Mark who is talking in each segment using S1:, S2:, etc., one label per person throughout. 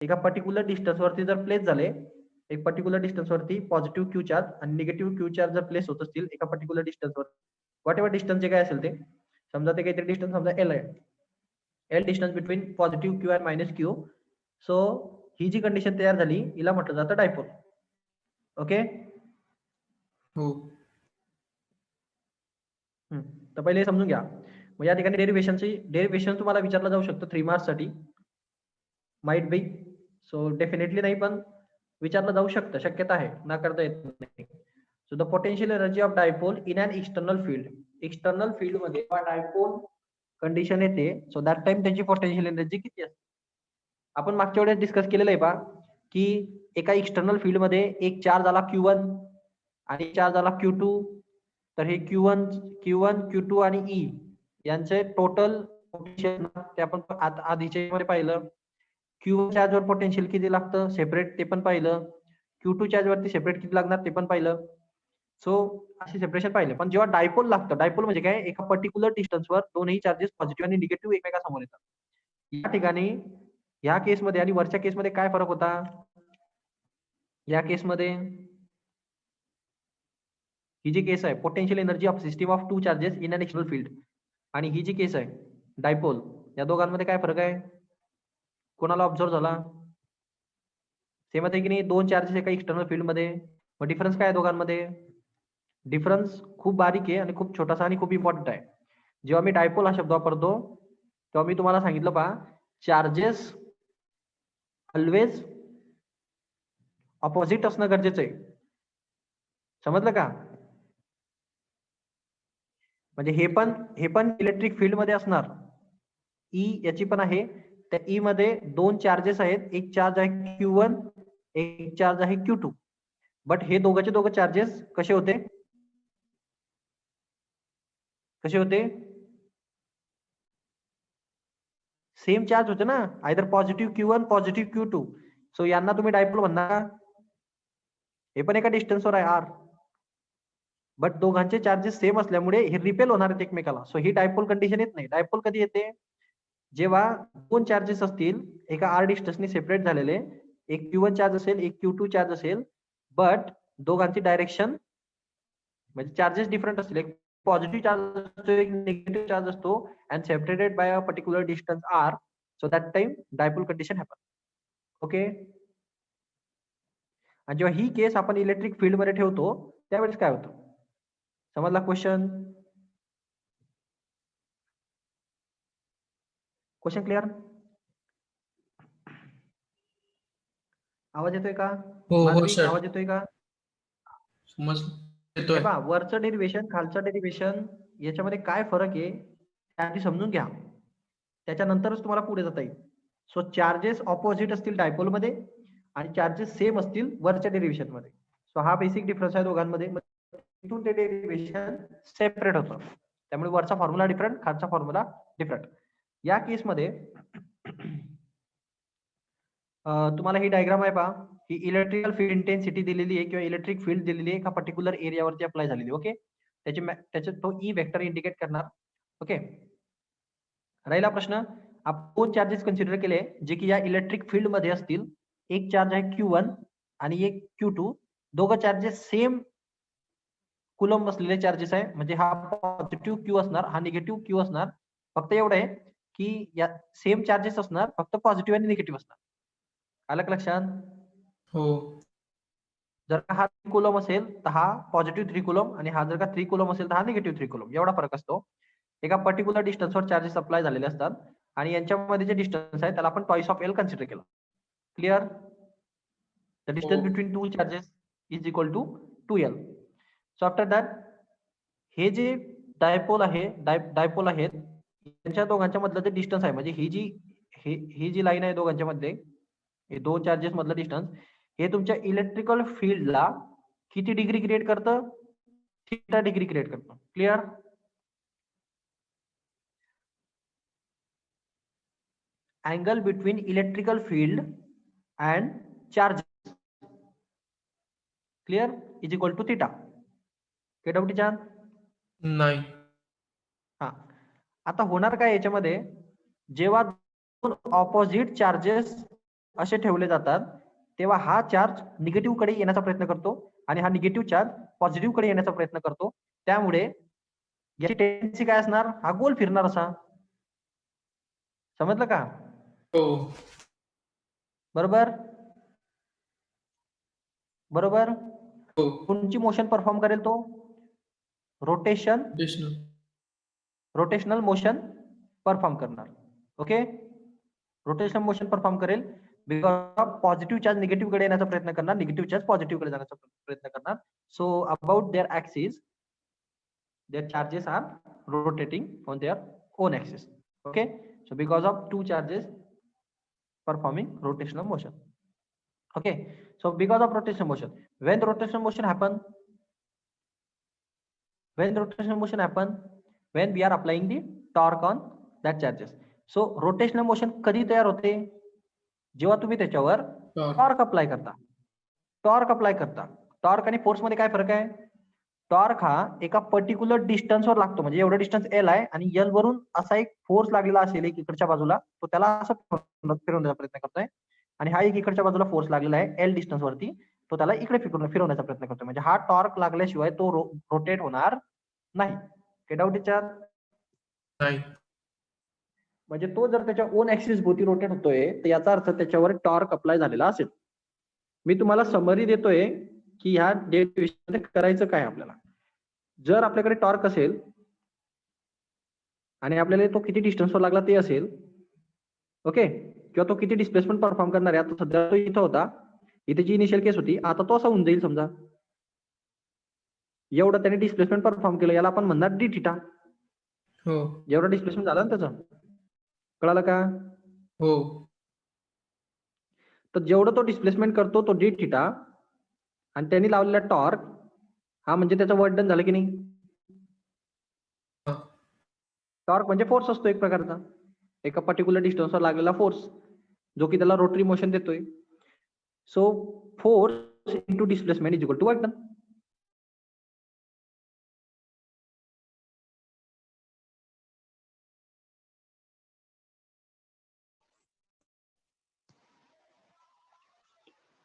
S1: एका particular distance वरती जर प्लेस झाले, एक पर्टिक्युलर डिस्टन्स वरती पॉझिटिव्ह क्यू चार्ज आणि निगेटिव्ह क्यू चार्ज जर प्लेस होत असतील एका पर्टिक्युलर डिस्टन्सवर, व्हॉट एव्हर डिस्टन्स जे काय असेल ते, समजा ते काहीतरी डिस्टन्स समजा एल आहे, L distance between positive Q and minus Q. So ही जी कंडिशन तयार झाली हिला म्हटलं जातं डायपोल. ओके.
S2: हो.
S1: तर पहिले समजून घ्या. मग या ठिकाणी डेरिव्हेशन तुम्हाला विचारलं जाऊ शकतं 3 मार्क्स साठी, माइट बी. सो डेफिनेटली नाही, पण विचारलं जाऊ शकतं, शक्यता आहे, नाकारता येत नाही. So the potential energy of dipole in an external field. External field मध्ये डायपोल कंडिशन येते, सो दॅट टाइम त्याची पोटेन्शियल एनर्जी किती असते. आपण मागच्या वेळेस डिस्कस केलेलं आहे की एका एक्सटर्नल फील्ड मध्ये एक चार्ज आला Q1 आणि चार्ज आला Q2. तर हे Q1, Q2 आणि E यांचे टोटल पोटेन्शियल ते आपण आधीच्या मध्ये पाहिलं. Q1 चार्जवर पोटेन्शियल किती लागतं सेपरेट ते पण पाहिलं. Q2 चार्ज वरती सेपरेट किती लागणार ते पण पाहिलं. सो असे सेपरेशन पाहिले. पण जेव्हा डायपोल लागतं, डायपोल म्हणजे काय, एका पर्टिक्युलर डिस्टन्सवर दोन्ही चार्जेस पॉझिटिव्ह आणि निगेटिव्ह एकमेकांसमोर येतात. या ठिकाणी या केसमध्ये आणि वरच्या केसमध्ये काय फरक होता. या केसमध्ये ही जी केस आहे potential energy of system of two charges in an external field, आणि ही जी केस आहे डायपोल, या दोघांमध्ये काय फरक आहे, कोणाला ऑब्झर्व झाला. सेम आहे की नाही, दोन चार्जेस एका एक्सटर्नल फील्ड मध्ये. मग डिफरन्स काय आहे दोघांमध्ये, डिफरन्स खूप बारीक आहे आणि खूप छोटासा आणि खूप इम्पॉर्टंट आहे. जेव्हा मी डायपोल हा शब्द वापरतो तेव्हा मी तुम्हाला सांगितलं पहा, चार्जेस ऑलवेज ऑपोजिट असणं गरजेचं आहे. समजलं का. म्हणजे हे पण इलेक्ट्रिक फील्ड मध्ये असणार. ई याची पण आहे. त्या ई मध्ये दोन चार्जेस आहेत, एक चार्ज आहे Q1, एक चार्ज आहे Q2. बट हे दोघं चार्जेस कसे होते, सेम चार्ज होते ना, either positive Q1 positive Q2. So यांना तुम्ही डायपोल म्हणणार का. हे पण एका डिस्टन्सवर आहे R, बट दोघांचे चार्जेस सेम असल्यामुळे हे रिपेल होणार आहेत एकमेकाला. सो ही डायपोल कंडिशन येत नाही. डायपोल कधी येते, जेव्हा दोन चार्जेस असतील एका R डिस्टन्सने सेपरेट झालेले, एक Q1 चार्ज असेल एक Q2 चार्ज असेल, बट दोघांची डायरेक्शन म्हणजे चार्जेस डिफरंट असतील, एक पॉझिटिव्ह चार्ज असतो एक निगेटिव्ह चार्ज असतो, and separated by a particular distance R. So that time dipole condition happen. Okay. आणि जेव्हा ही केस आपण इलेक्ट्रिक फील्ड मध्ये ठेवतो त्यावेळेस काय होतं, समजला क्वेश्चन क्लिअर. आवाज येतोय का.
S2: हो हो
S1: माधवी
S2: सर,
S1: आवाज येतोय का.
S2: समजलं,
S1: हे
S2: येतोय.
S1: पहा, वरचं डेरिव्हेशन खालचं डेरिव्हेशन याच्यामध्ये काय फरक आहे ते आधी समजून घ्या, त्याच्यानंतरच तुम्हाला पुढे जाता येईल. सो चार्जेस ऑपोजिट असतील डायपोल मध्ये आणि चार्जेस सेम असतील वरच्या डेरिव्हेशन मध्ये. सो हा बेसिक डिफरन्स आहे दोघांमध्ये. इथून ते डेरिव्हेशन सेपरेट होतं, त्यामुळे वरचा फॉर्म्युला डिफरंट, खालचा फॉर्म्युला डिफरंट. या केसमध्ये तुम्हाला ही डायग्राम आहे पहा, ही इलेक्ट्रिकल फील्ड इंटेन्सिटी दिलेली आहे किंवा इलेक्ट्रिक फील्ड दिलेली आहे एका पर्टिक्युलर एरियावरती अप्लाय झालेली. ओके. त्याच्यात तो ई वेक्टर इंडिकेट करणार. ओके. राहिला प्रश्न, आपण दोन चार्जेस कन्सिडर केले जे की या इलेक्ट्रिक फील्ड मध्ये असतील. एक चार्ज आहे Q1 आणि एक Q2. दोघं चार्जेस सेम कुलम बसलेले चार्जेस आहे, म्हणजे हा पॉझिटिव्ह Q असणार, हा निगेटिव्ह Q असणार. फक्त एवढं आहे की या सेम चार्जेस असणार, फक्त पॉझिटिव्ह आणि निगेटिव्ह असणार. आलं का लक्षात.
S2: हो.
S1: जर का हा 3 कुलम असेल तर हा पॉझिटिव्ह 3 कुलम, आणि हा जर का 3 कुलम असेल तर हा निगेटिव्ह 3 कुलम. एवढा फरक असतो. एका पर्टिक्युलर डिस्टन्सवर चार्जेस अप्लाय झालेले असतात आणि यांच्यामध्ये जे डिस्टन्स आहे त्याला आपण टॉईस ऑफ एल कन्सिडर केलं. Clear. The distance between two charges is equal to 2L. So after that हे जे डायपोल आहेत त्यांच्या दोघांच्या मधलं जे डिस्टन्स आहे, म्हणजे ही जी लाईन आहे दोघांच्या मध्ये, हे दोन चार्जेस मधलं डिस्टन्स, हे तुमच्या इलेक्ट्रिकल फील्डला किती डिग्री क्रिएट करतं, θ डिग्री क्रिएट करतं. Clear. Angle between electrical field and charges, clear, is equal to θ. काही डाऊट याच्यात.
S2: नाही.
S1: हा. आता होणार काय याच्यामध्ये, जेव्हा दोन ऑपोजिट चार्जेस असे ठेवले जातात तेव्हा हा चार्ज निगेटिव्ह कडे येण्याचा प्रयत्न करतो आणि हा निगेटिव्ह चार्ज पॉझिटिव्ह कडे येण्याचा प्रयत्न करतो. त्यामुळे याची टेंडन्सी काय असणार? हा गोल फिरणार असा. समजलं का?
S2: हो.
S1: बरोबर बरोबर.
S2: हो.
S1: कोणची मोशन परफॉर्म करेल तो? Rotation
S2: Additional.
S1: Rotational motion perform करणार. ओके, रोटेशनल मोशन परफॉर्म करेल because of positive charge negative कडे येण्याचा प्रयत्न करणार, निगेटिव्ह चार्ज पॉझिटिव्ह कडे जाण्याचा प्रयत्न करणार. So about their axis their charges are rotating on their own axis. Okay, so because of two charges performing rotational motion. Okay, so because of rotational motion, when the rotational motion happen, when we are applying the torque on that charges. So rotational motion कधी तयार होते? जेव्हा तुम्ही त्याच्यावर torque apply करता. Torque आणि force मध्ये काय फरक आहे? टॉर्क हा एका पर्टिक्युलर डिस्टन्सवर लागतो, म्हणजे एवढं डिस्टन्स एल आहे आणि एल वरून असा एक फोर्स लागलेला असेल एक इकडच्या बाजूला, तो त्याला असं फिरवण्याचा प्रयत्न करतोय. आणि हा एक इकडच्या बाजूला फोर्स लागलेला आहे एल डिस्टन्स वरती, तो त्याला इकडे फिरवण्याचा प्रयत्न करतोय. म्हणजे हा टॉर्क लागल्याशिवाय तो रोटेट होणार नाही. काही डाऊट याच्यात?
S2: नाही.
S1: म्हणजे तो जर त्याच्या ओन ऍक्सिस भोवती रोटेट होतोय तर याचा अर्थ त्याच्यावर टॉर्क अप्लाय झालेला असेल. मी तुम्हाला समरी देतोय की ह्या डेरिव्हेशन करायचं काय आपल्याला. जर आपल्याकडे टॉर्क असेल आणि आपल्याला तो किती डिस्टन्सवर लागला ते असेल, ओके, किंवा तो किती डिस्प्लेसमेंट परफॉर्म करणार आहे. आता सध्या तो इथं होता, इथे जी इनिशियल केस होती, आता तो असा होऊन जाईल. समजा एवढं त्याने डिस्प्लेसमेंट परफॉर्म केलं, याला आपण म्हणणार डी थिटा.
S2: हो.
S1: एवढं डिस्प्लेसमेंट झालं ना त्याचं, कळालं का?
S2: हो.
S1: तर जेवढं तो डिस्प्लेसमेंट करतो तो डी थिटा, आणि त्यांनी लावलेला टॉर्क हा म्हणजे त्याचं वर्क डन झालं की नाही. टॉर्क म्हणजे फोर्स असतो एक प्रकारचा, एका पर्टिक्युलर डिस्टन्सवर लागलेला फोर्स, जो की त्याला रोटरी मोशन देतोय. So force into displacement is equal to work done.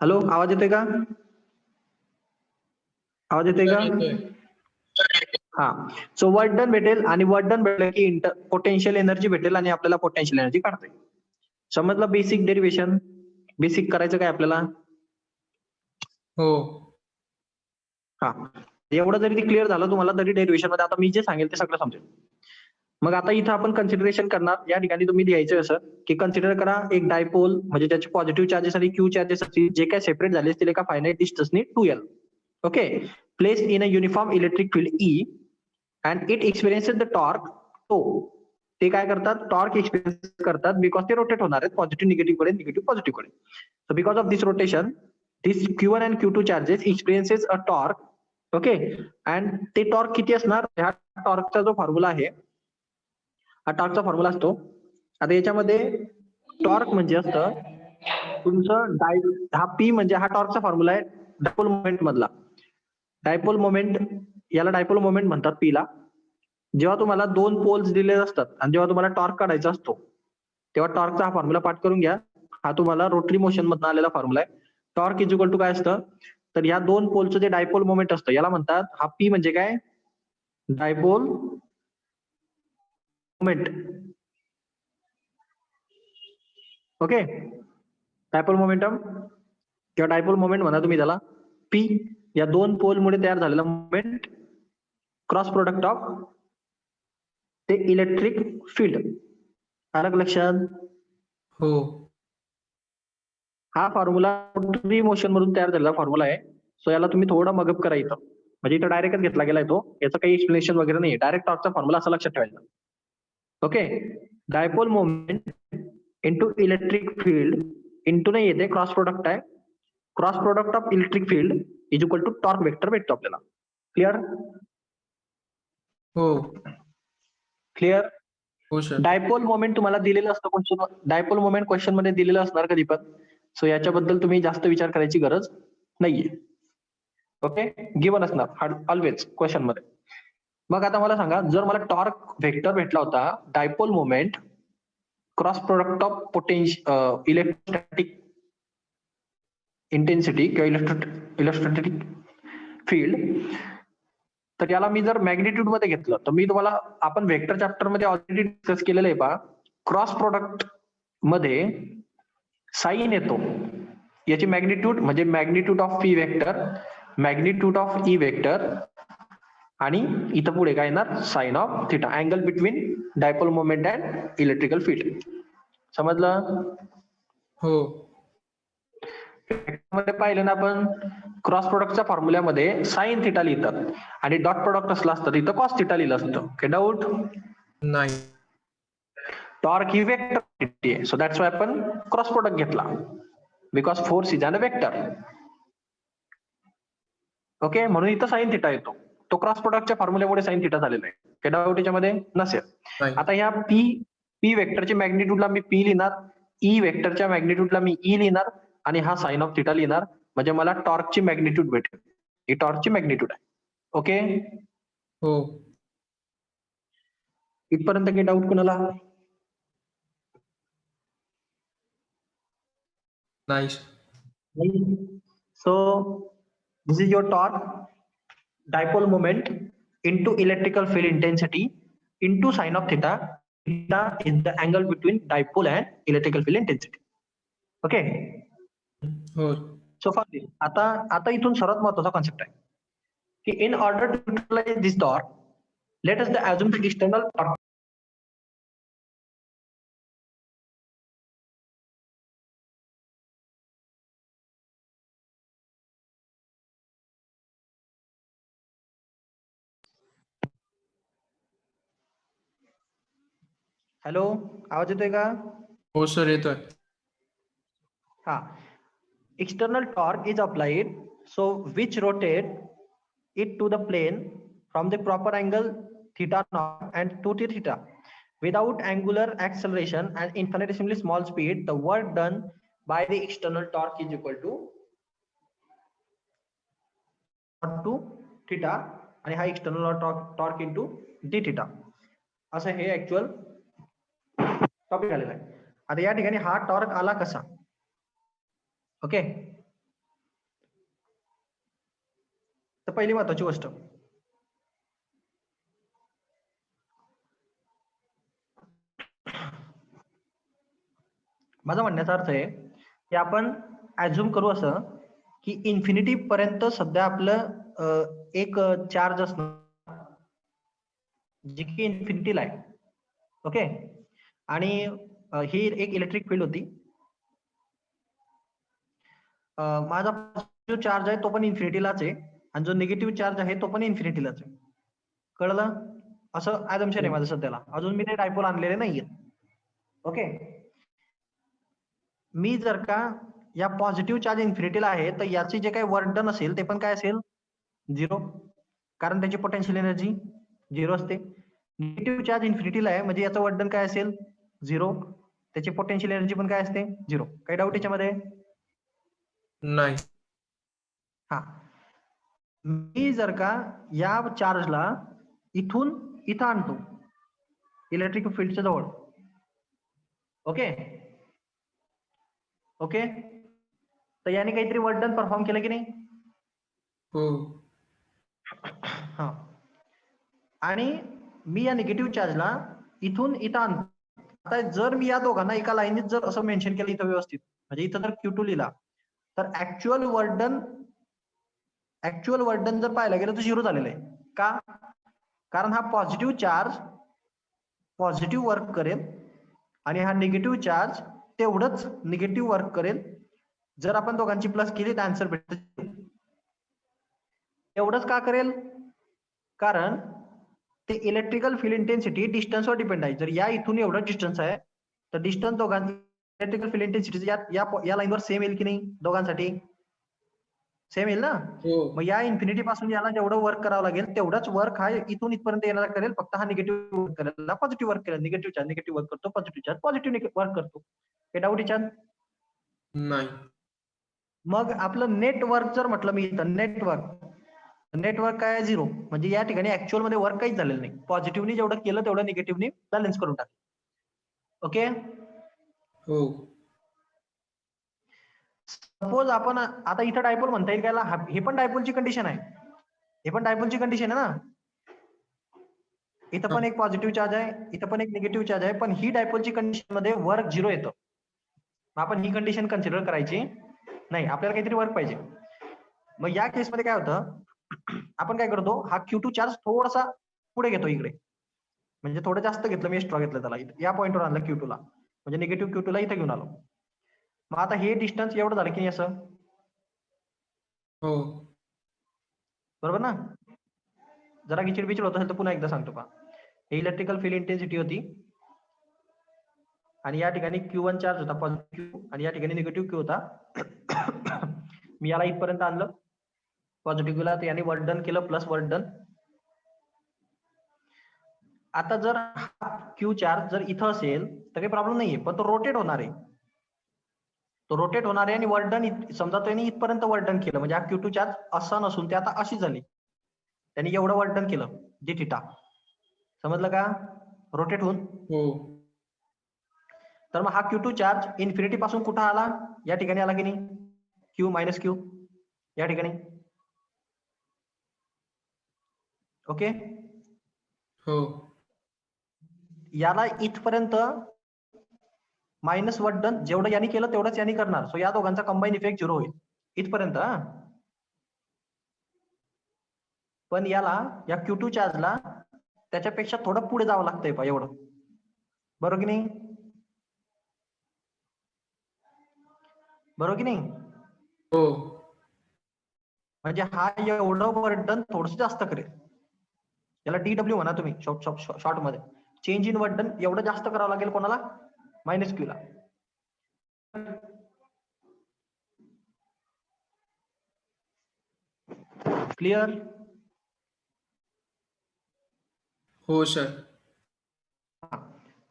S1: Hello, आवाज येतोय का? आवाज येतोय का? हा. सो वर्क डन भेटेल, आणि वर्क डन भेटलं की पोटेन्शियल एनर्जी भेटेल, आणि आपल्याला पोटेन्शियल एनर्जी काढता येईल. समजलं बेसिक डेरिव्हेशन? बेसिक करायचं काय आपल्याला?
S2: हो.
S1: हा, एवढं जरी ते क्लिअर झालं तुम्हाला तरी डेरिव्हेशन मध्ये आता मी जे सांगेल ते सगळं समजेल. मग आता इथं आपण कन्सिडरेशन करणार. या ठिकाणी तुम्ही लिहायचं असं की कन्सिडर करा एक डायपोल, म्हणजे त्याचे पॉझिटिव्ह चार्जेस आणि क्यू चार्जेस असतील जे काय सेपरेट झाले असतील एका finite डिस्टन्सने 2L. Okay, placed in a uniform electric field E and it experiences the torque. ते काय करतात? टॉर्क एक्सपिरियन्स करतात बिकॉज ते रोटेट होणार आहेत पॉझिटिव्ह निगेटिव्ह कडे, निगेटिव्ह पॉझिटिव्ह कडे. So because of this rotation this Q1 and Q2 charges experiences a torque. Okay, and ते टॉर्क किती असणार? ह्या टॉर्कचा जो फॉर्म्युला आहे, हा टॉर्कचा फॉर्म्युला असतो. आता याच्यामध्ये टॉर्क म्हणजे असतं तुमचं हा पी, म्हणजे हा टॉर्कचा फॉर्म्युला आहे डायपोल मोमेंट मधला. डायपोल मोमेंट, याला डायपोल मोमेंट म्हणतात पीला. जेव्हा तुम्हाला दोन पोल्स दिले असतात आणि जेव्हा तुम्हाला टॉर्क काढायचा असतो तेव्हा टॉर्कचा हा फॉर्म्युला पाठ करून घ्या. हा तुम्हाला रोटरी मोशन मधून आलेला फॉर्म्युला आहे. टॉर्क इज इक्वल टू काय असतं? तर ह्या दोन पोलचं जे डायपोल मोमेंट असतं याला म्हणतात, हा पी म्हणजे काय? Dipole moment. Okay, dipole momentum किंवा डायपोल मोमेंट म्हणा तुम्ही त्याला. पी या दोन पोल मुळे तयार झालेला मोमेंट, क्रॉस प्रोडक्ट ऑफ ते इलेक्ट्रिक फील्ड. अलग लक्षात?
S2: हो.
S1: हा फॉर्म्युला रोटरी मोशन मधून तयार झालेला फॉर्म्युला आहे. सो याला तुम्ही थोडं मगअप करा इथं, म्हणजे इथं डायरेक्टच घेतला गेलाय तो, याचं काही एक्सप्लेनेशन वगैरे नाही. डायरेक्ट टॉर्कचा फॉर्म्युला असं लक्षात ठेवायचा. Okay, dipole moment into electric field, into नाही येते, क्रॉस प्रोडक्ट आहे. Cross product of electric field is equal to torque vector भेटतो आपल्याला. क्लिअर?
S2: हो.
S1: क्लिअर?
S2: हो सर.
S1: डायपोल मोमेंट तुम्हाला दिलेलं असतं क्वेश्चन, डायपोल मोमेंट क्वेश्चन मध्ये दिलेलं असणार कधी पण. सो याच्याबद्दल तुम्ही जास्त विचार करायची गरज नाहीये. ओके, गिवन असणार ऑलवेज क्वेश्चन मध्ये. मग आता मला सांगा, जर मला टॉर्क वेक्टर भेटला होता dipole moment cross product of electrostatic intensity किंवा इलेक्ट्रोस्टॅटिक फील्ड, तर याला मी जर मॅग्निट्यूड मध्ये घेतलं तर मी तुम्हाला, आपण वेक्टर चॅप्टर मध्ये ऑलरेडी डिस्कस केलेलं आहे पहा, क्रॉस प्रोडक्ट मध्ये साइन येतो, याची मॅग्निट्यूड म्हणजे magnitude of P vector, magnitude of E vector, आणि इथं पुढे काय येणार, sine of theta, angle between dipole moment and electrical field. समजलं?
S2: हो.
S1: मध्ये पाहिलं ना आपण, क्रॉस प्रोडक्टच्या फॉर्म्युल्यामध्ये साइन थिटा लिहितात आणि डॉट प्रोडक्ट असलं असतं तिथं कॉस थिटा लिहिलं असतं. काय डाऊट?
S2: नाही.
S1: टॉर्क ही वेक्टर आहे, सो दॅट्स वाय आपण क्रॉस प्रोडक्ट घेतला, because force is an vector. Okay, म्हणून इथं साइन थिटा येतो, तो क्रॉस प्रोडक्टच्या फॉर्म्युल्यामुळे साइन थिटा झालेला आहे. काय डाऊट याच्यामध्ये? नसेल.
S2: नाही.
S1: आता ह्या पी वेक्टरच्या मॅग्निट्यूडला मी पी लिहिणार, ई वेक्टरच्या मॅग्निट्यूडला मी ई लिहिणार, आणि हा साइन ऑफ थिटा लिहिणार, म्हणजे मला टॉर्कची मॅग्निट्यूड भेटेल. ही टॉर्कची मॅग्निट्यूड आहे. ओके,
S2: हो.
S1: इथपर्यंत काही डाऊट कोणाला?
S2: नाही.
S1: So this is your torque, dipole moment into electrical field intensity into sine of theta. Theta is the angle between dipole and electrical field intensity. Okay.
S2: हो.
S1: So for this, आता इथून सर्वात महत्वाचा कॉन्सेप्ट आहे की in order to utilize this torque, let us assume the external torque. Hello, आवाज येतोय का?
S2: हो सर, येतोय.
S1: हा, external torque is applied, so which rotate it to the plane from the proper angle theta naught and 2t theta without angular acceleration and infinitesimally small speed. The work done by the external torque is equal to theta, आणि हा external torque into d theta, असं हे actual topic आलेला आहे. आता या ठिकाणी हा टॉर्क आला कसा? ओके, तर पहिली महत्वाची गोष्ट, माझा म्हणण्याचा अर्थ आहे की आपण ऍझ्युम करू असं की इन्फिनिटी पर्यंत सध्या आपलं एक चार्ज असणार जी की इन्फिनिटीला आहे. ओके, आणि ही एक इलेक्ट्रिक फील्ड होती. माझा जो चार्ज आहे तो पण इन्फिनिटीलाच आहे, आणि जो निगेटिव्ह चार्ज आहे तो पण इन्फिनिटीलाच आहे. कळलं? असं ऍझम्पशन आहे माझं सध्याला, अजून मी ते डायपोल आणलेले नाहीये. ओके, मी जर का या पॉझिटिव्ह चार्ज इन्फिनिटीला आहे तर याची जे काही वर्क डन असेल ते पण काय असेल? 0, कारण त्याची पोटेन्शियल एनर्जी 0 असते. निगेटिव्ह चार्ज इन्फिनिटीला आहे म्हणजे याचं वर्क डन काय असेल? 0, त्याची पोटेन्शियल एनर्जी पण काय असते? 0. काही डाऊट याच्यामध्ये?
S2: नाही.
S1: हा, मी जर का या चार्जला इथून इथं आणतो इलेक्ट्रिक फील्डच्या जवळ, ओके ओके, तर याने काहीतरी वर्क डन परफॉर्म केलं की नाही?
S2: हो.
S1: हा, आणि मी या निगेटिव्ह चार्जला इथून इथं आणतो. आता जर मी या दोघांना एका लाईनीत जर असं मेन्शन केलं इथं व्यवस्थित, म्हणजे इथं जर Q2 लिहिला, तर ऍक्च्युअल वर्क डन जर पाहायला गेलं तर 0 झालेलं आहे. का? कारण हा पॉझिटिव्ह चार्ज पॉझिटिव्ह वर्क करेल आणि हा निगेटिव्ह चार्ज तेवढंच निगेटिव्ह वर्क करेल. जर आपण दोघांची प्लस केली तर आन्सर भेटतो. एवढंच का करेल? कारण ते इलेक्ट्रिकल फील्ड इंटेन्सिटी डिस्टन्सवर डिपेंड आहे. जर या इथून एवढं डिस्टन्स आहे तर डिस्टन्स दोघांची इलेक्ट्रिकल फील्ड इंटेन्सिटी या लाईनवर सेम येईल की नाही? दोघांसाठी सेम येईल ना.
S2: हो.
S1: मग या इन्फिनिटी पासून याला जेवढं वर्क करावं लागेल तेवढाच वर्क हा इथून इथपर्यंत येणारा करेल. फक्त हा निगेटिव्ह वर्क करेल, पॉझिटिव्ह वर्क करेल. निगेटिव्ह चार्ज निगेटिव्ह वर्क करतो, पॉझिटिव्ह चार्ज पॉझिटिव्ह वर्क करतो. हे डाऊट याच्यात?
S2: नाही.
S1: मग आपलं नेटवर्क जर म्हटलं मी इथं नेटवर्क काय आहे? 0. म्हणजे या ठिकाणी ऍक्च्युअल मध्ये वर्क काहीच झालेलं नाही. पॉझिटिव्हनी जेवढं केलं तेवढं निगेटिव्हनी बॅलन्स करून टाकलं. ओके,
S2: हो.
S1: सपोज आपण आता इथं डायपोल म्हणता येईल का हे पण डायपोलची कंडिशन आहे, हे पण डायपोलची कंडिशन आहे ना. इथं पण एक पॉझिटिव्ह चार्ज आहे, इथं पण एक निगेटिव्ह चार्ज आहे, पण ही डायपोलची कंडिशन मध्ये वर्क 0 येतं. आपण ही कंडिशन कन्सिडर करायची नाही, आपल्याला काहीतरी वर्क पाहिजे. मग या केसमध्ये काय होतं, आपण काय करतो, हा Q2 चार्ज थोडासा पुढे घेतो इकडे, म्हणजे थोडं जास्त घेतलं, मी एक्स्ट्रा घेतलं त्याला, या पॉईंटवर आणलं Q2 ला, म्हणजे निगेटिव्ह Q2 ला इथं घेऊन आलो. मग आता हे डिस्टन्स एवढं झालं की नाही असं,
S2: हो
S1: बरोबर ना. जरा गिचिड बिचिड होत असेल तर पुन्हा एकदा सांगतो का. हे इलेक्ट्रिकल फील्ड इंटेन्सिटी होती आणि या ठिकाणी Q1 चार्ज होता पॉझिटिव्ह आणि या ठिकाणी निगेटिव्ह Q होता. मी याला इथपर्यंत आणलं पॉझिटिव्हला, तर याने वर्क डन केलं प्लस वर्क डन. आता जर Q चार्ज जर इथं असेल तर काही प्रॉब्लेम नाहीये, पण तो रोटेट होणार आहे, तो रोटेट होणार आहे आणि वर्क डन समजा त्यांनी इथपर्यंत वर्क डन केलं, म्हणजे हा Q2 चार्ज असा नसून ते आता अशी झाली, त्यांनी एवढं वर्क डन केलं डी थिटा, समजलं का, रोटेट होऊन.
S2: हो
S1: तर मग हा Q2 चार्ज इन्फिनिटी पासून कुठं आला, या ठिकाणी आला की नाही, Q मायनस Q या ठिकाणी. ओके,
S2: हो
S1: याला इथपर्यंत मायनस वर्क डन जेवढं यांनी केलं तेवढंच यांनी करणार, सो या दोघांचा कंबाईन इफेक्ट 0 होईल इथपर्यंत. पण याला या Q2 चार्जला त्याच्यापेक्षा थोडं पुढे जावं लागतंय पा एवढं, बरोबर की नाही, बरोबर की नाही.
S2: हो
S1: म्हणजे हा एवढं वर्क डन थोडस जास्त करेल, याला DW म्हणा तुम्ही शॉर्ट मध्ये, चेंज इन वर्क डन एवढं जास्त करावं लागेल कोणाला, मायनस Q ला. क्लिअर.
S2: हो सर.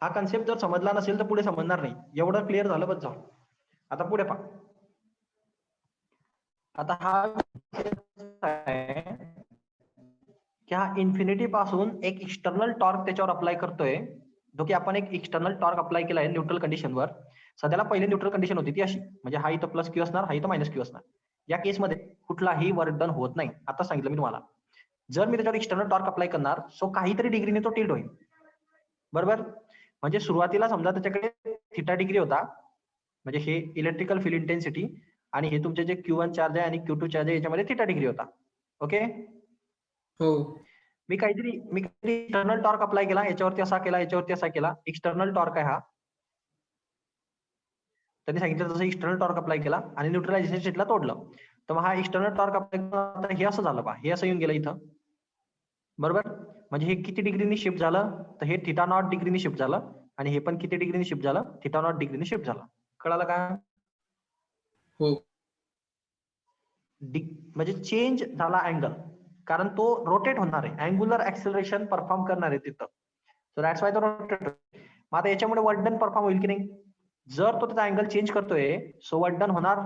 S1: हा कन्सेप्ट जर समजला नसेल तर पुढे समजणार नाही, एवढं क्लिअर झालं बस जाऊ. आता पुढे पहा, आता हा की हा इन्फिनिटी पासून एक एक्सटर्नल टॉर्क त्याच्यावर अप्लाय करतोय, जो की आपण एक एक्सटर्नल टॉर्क अप्लाय केला आहे न्यूट्रल कंडिशनवर. सध्याला पहिली न्यूट्रल कंडिशन होती ती अशी, म्हणजे हा इथं प्लस Q असणार, हा इथं मायनस Q असणार. या केसमध्ये कुठलाही वर्क डन होत नाही, आता सांगितलं मी तुम्हाला. जर मी त्याच्यावर एक्सटर्नल टॉर्क अप्लाय करणार, सो काहीतरी डिग्रीने तो टिल्ट होईल, बरोबर. म्हणजे सुरुवातीला समजा त्याच्याकडे थिटा डिग्री होता, म्हणजे हे इलेक्ट्रिकल फील्ड इंटेन्सिटी, आणि हे तुमचे जे Q1 चार्ज आहे आणि Q2 चार्ज आहे याच्यामध्ये थिटा डिग्री होता. ओके,
S2: हो
S1: मी काहीतरी एक्सटर्नल टॉर्क अप्लाय केला, याच्यावरती असा केला, याच्यावरती असा केला, एक्सटर्नल टॉर्क आहे हा. त्यांनी सांगितलं तसं एक्सटर्नल टॉर्क अप्लाय केला आणि न्यूट्रलायझेशन स्टेटला तोडलं. तर मग हा एक्सटर्नल टॉर्क अप्लाय हे असं झालं पहा, हे असं येऊन गेलं इथं, बरोबर. म्हणजे हे किती डिग्रीनी शिफ्ट झालं, तर हे थिटा नॉट डिग्रीनी शिफ्ट झालं, आणि हे पण किती डिग्रीनी शिफ्ट झालं, थिटा नॉट डिग्रीनी शिफ्ट झालं. कळालं का.
S2: हो
S1: म्हणजे चेंज झाला अँगल, कारण तो रोटेट होणार आहे, अँग्युलर ऍक्सेलरेशन परफॉर्म करणार आहे तिथं, सो दॅट्स वाय तो रोटेट. मग आता याच्यामुळे वर्क डन परफॉर्म होईल की नाही, जर तो त्याचा अँगल चेंज करतोय, सो वर्क डन होणार,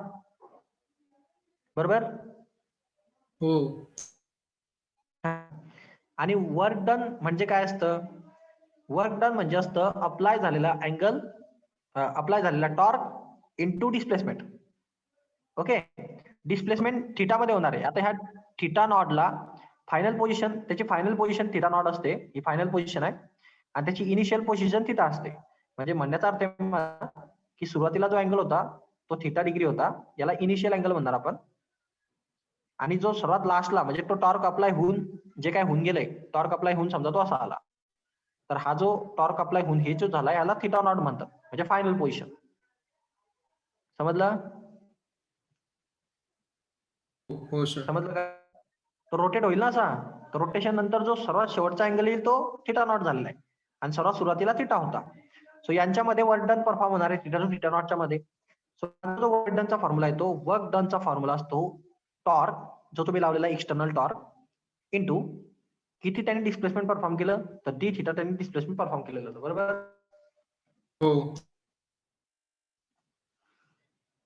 S1: बरोबर.
S2: हो
S1: आणि वर्क डन म्हणजे काय असतं, वर्क डन म्हणजे असतं अप्लाय झालेला अँगल, अप्लाय झालेला torque into displacement. Okay, displacement theta मध्ये होणार आहे. आता ह्या थिटा नॉटला फायनल पोझिशन, त्याची फायनल पोझिशन थिटा नॉट असते, ही फायनल पोझिशन आहे, आणि त्याची इनिशियल पोझिशन थिटा असते. म्हणजे म्हणण्याचा अर्थ की सुरुवातीला जो अँगल होता तो थिटा डिग्री होता, याला इनिशियल अँगल म्हणणार आपण. आणि जो सर्वात लास्टला म्हणजे तो टॉर्क अप्लाय होऊन जे काय होऊन गेलंय, टॉर्क अप्लाय होऊन समजा तो असा आला, तर हा जो टॉर्क अप्लाय होऊन हे जो झाला याला थिटा नॉट म्हणतात, म्हणजे फायनल पोझिशन. समजलं,
S2: हो सर.
S1: समजलं का. तो रोटेट होईल ना असा, तर रोटेशन नंतर जो सर्वात शेवटचा अँगल येईल तो थिटा नॉट झालेला आहे, आणि सर्वात सुरुवातीला थिटा होता. सो यांच्यामध्ये वर्क डन परफॉर्म होणार आहे थिटा टू थिटा नॉटच्या मध्ये. सो जो वर्क डनचा फॉर्म्युला आहे तो वर्क डनचा फॉर्म्युला असतो टॉर्क, जो तुम्ही लावलेला एक्सटर्नल टॉर्क, इंटू किती त्यांनी डिस्प्लेसमेंट परफॉर्म केलं, तर डी थिटा त्यांनी डिस्प्लेसमेंट परफॉर्म केलेलं होतं, बरोबर.
S2: हो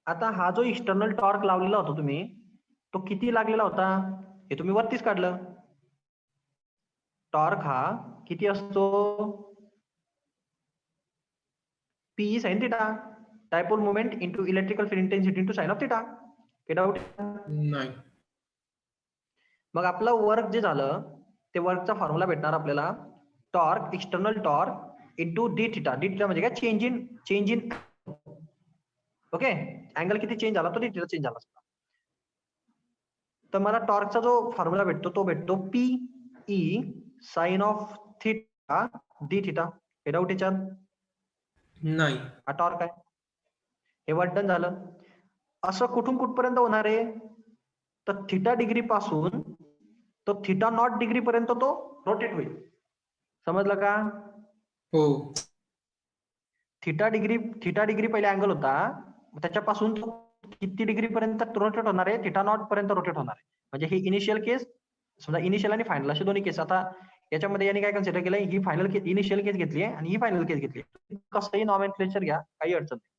S1: आता हा जो एक्सटर्नल टॉर्क लावलेला होता तुम्ही, तो किती लागलेला होता हे तुम्ही वरतीच काढलं. टॉर्क हा किती असतो, P sin theta, dipole moment into electrical field intensity into sine of theta. Doubt?
S2: नाही.
S1: मग आपलं वर्क जे झालं ते वर्कचा फॉर्म्युला भेटणार आपल्याला torque, external torque into D theta. D theta म्हणजे काय? चेंज इन ओके, अँगल किती चेंज झाला तो डी थिटा चेंज झाला. तर मला टॉर्कचा जो फॉर्म्युला भेटतो तो भेटतो P E sine of theta D theta. हे डाऊट याच्यात?
S2: नाही.
S1: हा टॉर्क आहे. हे वर्क डन झालं. असं कुठून कुठपर्यंत होणार आहे? तर थिटा डिग्री पासून तो थिटा नॉट डिग्री पर्यंत तो रोटेट होईल. समजलं का?
S2: हो.
S1: थिटा डिग्री पहिले अँगल होता, त्याच्यापासून तो किती डिग्री पर्यंत रोटेट होणार आहे? थिटा नॉट पर्यंत रोटेट होणार आहे. म्हणजे ही इनिशियल केस, समजा इनिशियल आणि फायनल असे दोन्ही केस. आता याच्यामध्ये यांनी काय कन्सिडर केलंय? ही फायनल इनिशियल केस घेतली आहे आणि ही फायनल केस घेतली. कसंही नॉमेनक्लेचर घ्या, काही अडचण नाही.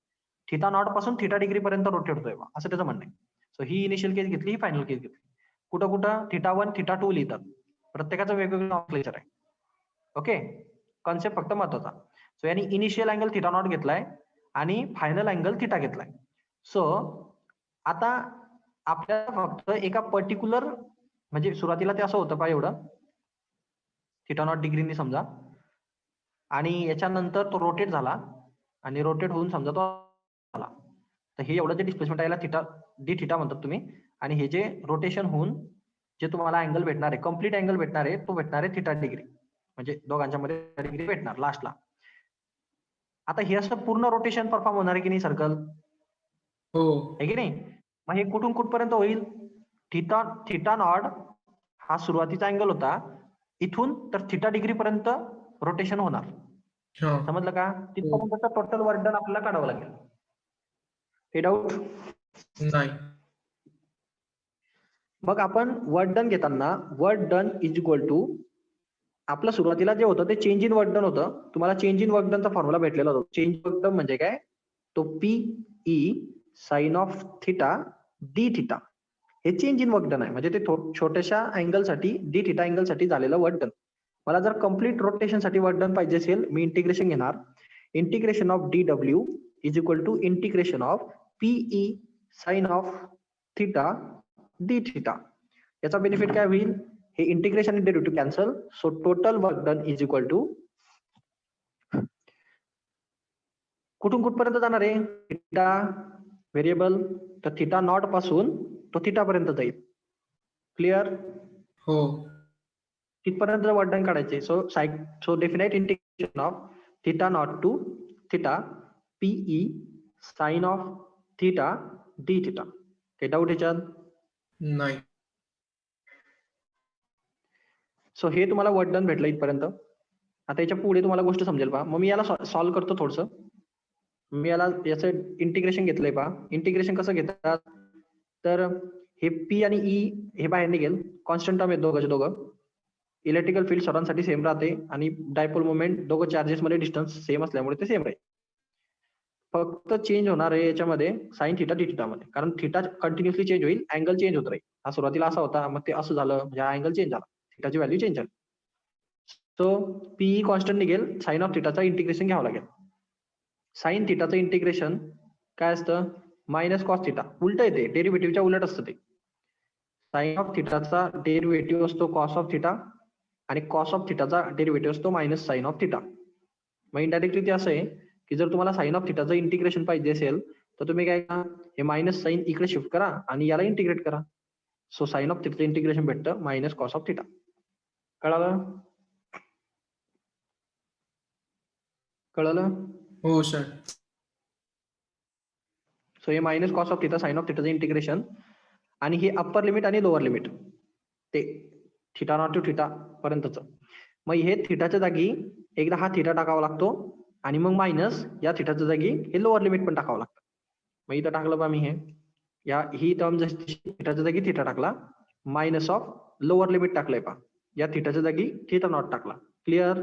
S1: थिटा नॉट पासून थिटा डिग्री पर्यंत रोटेट होतोय असं त्याचं म्हणणं आहे. सो ही इनिशियल केस घेतली, ही फायनल केस घेतली. कुठं कुठं थिटा 1 थिटा 2 लिहितात. प्रत्येकाचं वेगवेगळं नॉमेनक्लेचर आहे. ओके, कॉन्सेप्ट फक्त महत्वाचा. सो यांनी इनिशियल अँगल थिटा नॉट घेतलाय आणि फायनल अँगल थिटा घेतलाय. सो आता आपल्याला फक्त एका पर्टिक्युलर, म्हणजे सुरुवातीला ते असं होतं पहा एवढं थिटा नॉट डिग्रीनी समजा, आणि याच्यानंतर तो रोटेट झाला आणि रोटेट होऊन समजा तो आला. तर हे एवढं जे डिस्प्लेसमेंट आहे थिटा डी थिटा म्हणतात तुम्ही, आणि हे जे रोटेशन होऊन जे तुम्हाला अँगल भेटणार आहे, कम्प्लीट अँगल भेटणार आहे, तो भेटणार आहे थिटा डिग्री. म्हणजे दोघांच्या मध्ये डिग्री भेटणार लास्टला. आता हे असं पूर्ण रोटेशन परफॉर्म होणार आहे की नाही सर्कल?
S2: हो.
S1: आहे की नाही? मग हे कुठून कुठपर्यंत होईल? थिटा नॉट हा सुरुवातीचा अँगल होता, इथून तर थिटा डिग्री पर्यंत रोटेशन होणार.
S2: हा.
S1: समजलं का? तिथपर्यंत टोटल वर्क डन आपल्याला काढावं लागेल. हे डाऊट?
S2: नाही.
S1: मग आपण वर्क डन घेताना work done is equal to, आपलं सुरुवातीला जे होतं ते चेंज इन वर्क डन होतं. तुम्हाला चेंज इन वर्क डनचा फॉर्म्युला भेटलेला होता. चेंज वर्क डन म्हणजे काय? तो P E sine of theta D theta. हे चेंज इन वर्क डन आहे, म्हणजे ते छोट्याशा अँगल साठी डी थिटा अँगल साठी झालेलं वर्क डन. मला जर कम्प्लीट रोटेशन साठी वर्क डन पाहिजे असेल, मी इंटिग्रेशन घेणार. Integration of D W is equal to integration of PE sine of theta D theta. याचा बेनिफिट काय होईल? हे इंटिग्रेशन आणि derivative cancel. So total work done is equal to, कुठून कुठपर्यंत जाणार आहे? थिटा व्हेरिएबल, तर थिटा नॉट पासून तो थिटा पर्यंत जाईल. क्लिअर?
S2: हो.
S1: तिथपर्यंत वर्क डन काढायचे. So definite integration of theta not to theta PE sine of theta D theta. काही डाऊट याच्यात?
S2: नाही.
S1: सो हे तुम्हाला वर्क डन भेटलं इथपर्यंत. आता याच्या पुढे तुम्हाला गोष्ट समजेल पहा. मग मी याला सॉल्व्ह करतो थोडस. मी याचं इंटिग्रेशन घेतलंय पहा. इंटिग्रेशन कसं घेतात? तर हे पी आणि ई हे बाहेर निघेल, कॉन्स्टंट टर्म आहेत दोघंचे दोघं. इलेक्ट्रिकल फील्ड सर्वांसाठी सेम राहते आणि डायपोल मोमेंट दोघं चार्जेस मध्ये डिस्टन्स सेम असल्यामुळे ते सेम राहील. फक्त चेंज होणार आहे याच्यामध्ये साइन थिटा डी थिटा मध्ये, कारण थिटा कंटिन्युअसली चेंज होईल, अँगल चेंज होत राहील. हा सुरुवातीला असा होता, मग ते असं झालं, म्हणजे हा अँगल चेंज झाला, थिटाची व्हॅल्यू चेंज झाली. सो पीई कॉन्स्टंट निघेल, साइन ऑफ थिटाचा इंटिग्रेशन घ्यावं लागेल. साइन थिटाचं इंटिग्रेशन काय असतं? Minus cos theta. उलट येते, डेरिव्हेटिव्हच्या उलट असतं ते. साइन ऑफ थिटाचा डेरिव्हेटिव्ह असतो कॉस ऑफ थिटा, आणि कॉस ऑफ थिटाचा डेरिव्हेटिव्ह असतो मायनस साइन ऑफ थिटा. मग इनडायरेक्टली ते असं आहे की जर तुम्हाला साइन ऑफ थिटाचं इंटिग्रेशन पाहिजे असेल तर तुम्ही काय करा, हे मायनस साइन इकडे शिफ्ट करा आणि याला इंटिग्रेट करा. सो साइन ऑफ थिटाचं इंटिग्रेशन भेटतं मायनस कॉस ऑफ थिटा. कळालं? कळलं?
S2: हो सर.
S1: सो हे minus cos of theta sine of थिटाचं integration, आणि हे अप्पर लिमिट आणि लोअर लिमिट ते थिटा नॉट टू थिटा पर्यंतच. मग हे थिटाच्या जागी एकदा हा थिटा टाकावा लागतो, आणि मग मायनस या थिटाच्या जागी हे लोअर लिमिट पण टाकावं लागतं. मग इथं टाकलं बा मी हे, ही टर्म जशी थिटाच्या जागी थिटा टाकला, मायनस ऑफ लोअर लिमिट टाकलंय पा, या थिटाच्या जागी थिटा नॉट टाकला. क्लिअर?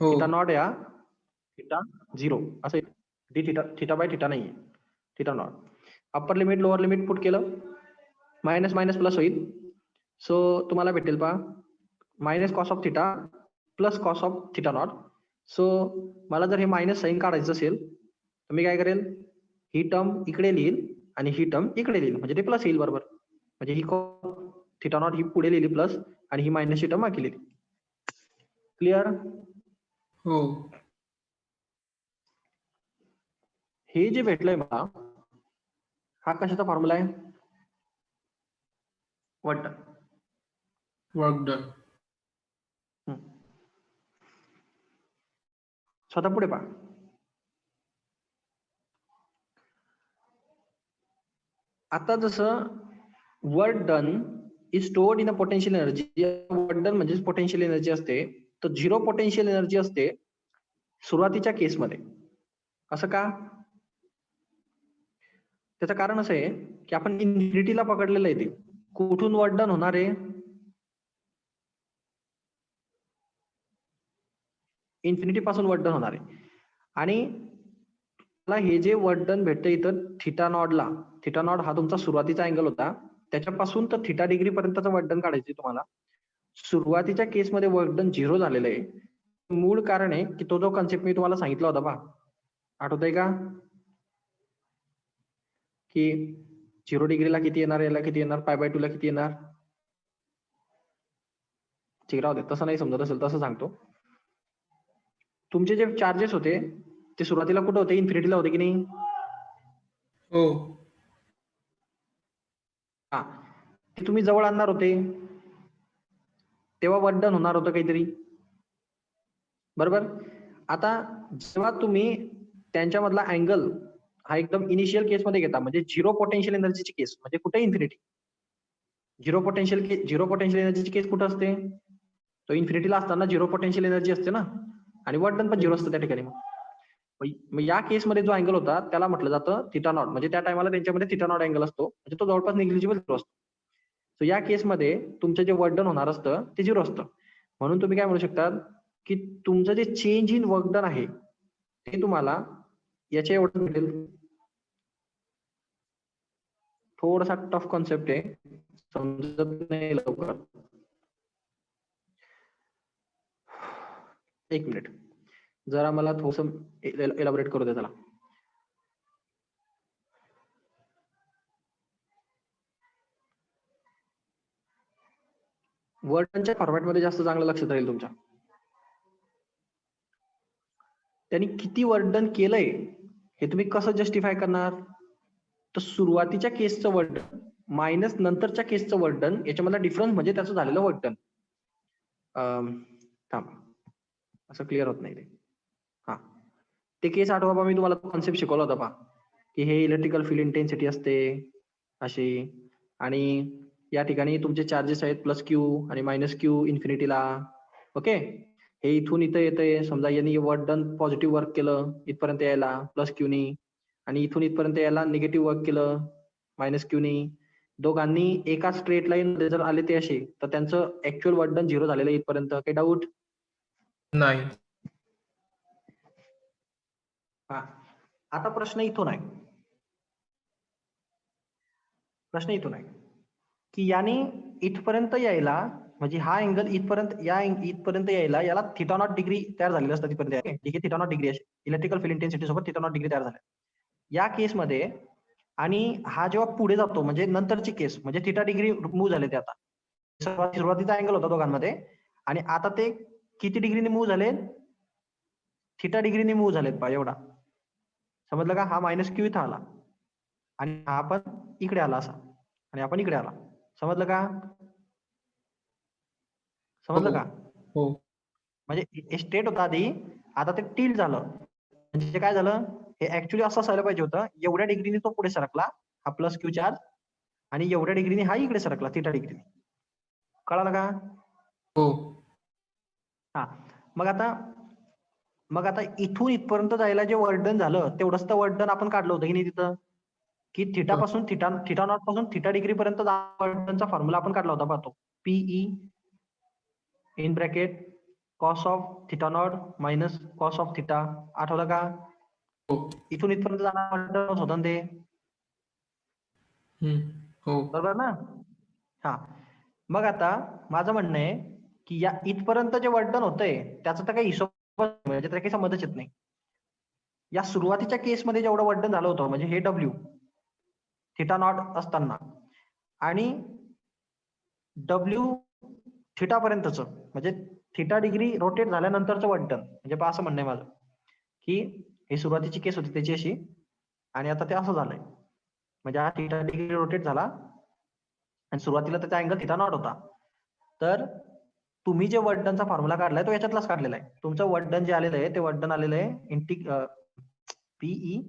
S2: हो.
S1: थिटा नॉट या थिटा 0 असं D theta, theta by theta नाहीये, theta not. Upper limit lower limit put केलं, मायनस मायनस प्लस होईल. सो तुम्हाला भेटेल पहा minus cos of theta plus cos of theta not. So मला जर हे मायनस साइन काढायचं असेल तर मी काय करेल, ही टर्म इकडे लिहिल आणि ही टर्म इकडे लिहिली म्हणजे ते प्लस येईल बरोबर. म्हणजे ही थिटा नॉट ही पुढे लिहिली प्लस आणि ही मायनसची टर्म मागे लिहिली. क्लिअर?
S2: हो.
S1: हे जे भेटलंय मला हा कशाचा फॉर्म्युला आहे? Work done.
S2: Work done.
S1: स्वतः पुढे पहा. आता जसं work done is stored in a potential energy. Work done म्हणजे पोटेन्शियल एनर्जी असते. तर 0 पोटेन्शियल एनर्जी असते सुरुवातीच्या केसमध्ये. असं का? त्याचं कारण असं आहे की आपण इन्फिनिटीला पकडलेलं आहे. ते कुठून वर्क डन होणार आहे? इन्फिनिटी पासून वर्क डन होणार आहे. आणि मला हे जे वर्क डन भेटतं इथं थिटा नॉटला, थिटा नॉट हा तुमचा सुरुवातीचा अँगल होता, त्याच्यापासून तर थिटा डिग्री पर्यंतचं वर्क डन काढायचं तुम्हाला. सुरुवातीच्या केसमध्ये वर्क डन 0 झालेलं आहे. मूळ कारण आहे की तो जो कन्सेप्ट मी तुम्हाला सांगितला होता पहा, आठवतंय का? की 0 डिग्रीला किती येणार, याला किती येणार, π/2 ला किती येणार? ठीक राहू दे, तसं नाही समजत असेल तसं सांगतो. तुमचे जे चार्जेस होते ते सुरुवातीला कुठे होते? इन्फिनिटीला होते की नाही?
S2: हो.
S1: हा, ते तुम्ही जवळ आणणार होते तेव्हा वर्क डन होणार होतं काहीतरी, बरोबर. आता जेव्हा तुम्ही त्यांच्यामधला अँगल हा एकदम इनिशियल केसमध्ये घेता, म्हणजे 0 पोटेन्शियल एनर्जीची केस, म्हणजे कुठे इन्फिनिटी. 0 पोटेन्शियल एनर्जीची केस कुठं असते? तो इन्फिनिटीला असताना 0 पोटेन्शियल एनर्जी असते ना, आणि वर्क डन पण 0 असतं त्या ठिकाणी. मग या केसमध्ये जो अँगल होता त्याला म्हटलं जातं थिटा नॉट. म्हणजे त्या टायमाला त्यांच्यामध्ये थिटा नॉट अँगल असतो, म्हणजे तो जवळपास निग्लिजिबल 0 असतो. सो या केसमध्ये तुमचं जे वर्क डन होणार असतं ते 0 असतं. म्हणून तुम्ही काय म्हणू शकता की तुमचं जे चेंज इन वर्क डन आहे ते तुम्हाला याच्या एवढं भेटेल. थोडासा टफ कॉन्सेप्ट आहे, समजत नाही लवकर. एक मिनिट, जरा मला थोडंसं एलॅबोरेट करू दे त्याला. वर्क डनच्या फॉर्मॅटमध्ये जास्त चांगलं लक्षात राहील तुमच्या. त्यांनी किती वर्क डन केलंय हे तुम्ही कसं जस्टिफाय करणार? तर सुरुवातीच्या केसचं वर्क डन मायनस नंतरच्या केसचं वर्क डन याच्यामधला डिफरन्स म्हणजे त्याचं झालेलं वर्क डन. थांब, असं क्लिअर होत नाही ते. हा, ते केस आठवा बा, मी तुम्हाला कॉन्सेप्ट शिकवला होता पहा, की हे इलेक्ट्रिकल फील्ड इंटेन्सिटी असते अशी, आणि या ठिकाणी तुमचे चार्जेस आहेत प्लस क्यू आणि मायनस क्यू इन्फिनिटीला. ओके, हे इथून इथं येतंय, समजा यांनी वर्क डन पॉझिटिव्ह वर्क केलं इथपर्यंत यायला प्लस क्यूनी, आणि इथून इथपर्यंत यायला निगेटिव्ह वर्क केलं मायनस क्यूनी. दोघांनी एका स्ट्रेट लाईन मध्ये जर आले ते असे, तर त्यांचं ऍक्च्युअल वर्क डन 0 झालेलं इथपर्यंत. काही डाऊट?
S2: नाही.
S1: हा, आता प्रश्न इथून आहे, प्रश्न इथून आहे की याने इथपर्यंत यायला, म्हणजे हा अँगल इथपर्यंत यायला याला थिटा नॉट डिग्री तयार झालेली असतात तिथपर्यंत. ठीक आहे, थिटा नॉट डिग्री अशी इलेक्ट्रिकल फील्ड इंटेन्सिटी सोबत थिटा नॉट डिग्री तयार झाल्या या केसमध्ये. आणि हा जेव्हा पुढे जातो म्हणजे नंतरची केस, म्हणजे थिटा डिग्री मूव्ह झाले ते. आता सुरुवातीचा अँगल होता दोघांमध्ये, आणि आता ते किती डिग्रीने मूव्ह झाले? थिटा डिग्रीने मूव्ह झालेत पहा, एवढा. समजलं का? हा मायनस क्यू इथं आला आणि हा पण इकडे आला असा, आणि आपण इकडे आला. समजलं का? समजलं का?
S2: हो.
S1: म्हणजे स्ट्रेट होता आधी, आता ते टिल्ट झालं. म्हणजे काय झालं, हे ऍक्च्युली असं असायला पाहिजे होतं, एवढ्या डिग्रीने तो पुढे सरकला हा प्लस क्यू चार्ज, आणि एवढ्या डिग्रीने हा इकडे सरकला थिटा डिग्रीने. कळालं का?
S2: हो.
S1: हा, मग आता इथून इथपर्यंत जायला जे वर्क डन झालं तेवढंच तर वर्क डन आपण काढलं होतं की नाही तिथं, की थिटा पासून थिटा नॉट पासून थिटा डिग्री पर्यंत वर्क डनचा फॉर्म्युला आपण काढला होता, पाहतो PE in bracket cos of theta not minus cos of theta. आठवलं का?
S2: हो.
S1: इथून इथपर्यंत जाणार होतं ते,
S2: हो.
S1: बरोबर ना? हा, मग आता माझं म्हणणं आहे की या इथपर्यंत जे वर्क डन होतंय त्याचा तर काही हिशोब म्हणजे त्याचा काही संबंधच येत नाही. या सुरुवातीच्या केसमध्ये जेवढं वर्क डन झालं होतं म्हणजे हे डब्ल्यू, थिटा नॉट असताना आणि डब्ल्यू थिटा पर्यंतच म्हणजे theta degree rotate झाल्यानंतरचं work done. म्हणजे पहा असं म्हणणं आहे माझं की ही सुरुवातीची केस होती त्याची अशी आणि आता ते असं झालंय म्हणजे हा थिटा डिग्री रोटेट झाला आणि सुरुवातीला त्याचा अँगल थिटा नॉट होता. तर तुम्ही जे वर्क डनचा फॉर्म्युला काढलाय तो याच्यातलाच काढलेला आहे. तुमचं वर्क डन जे आलेलं आहे ते वर्क डन आलेलं आहे PE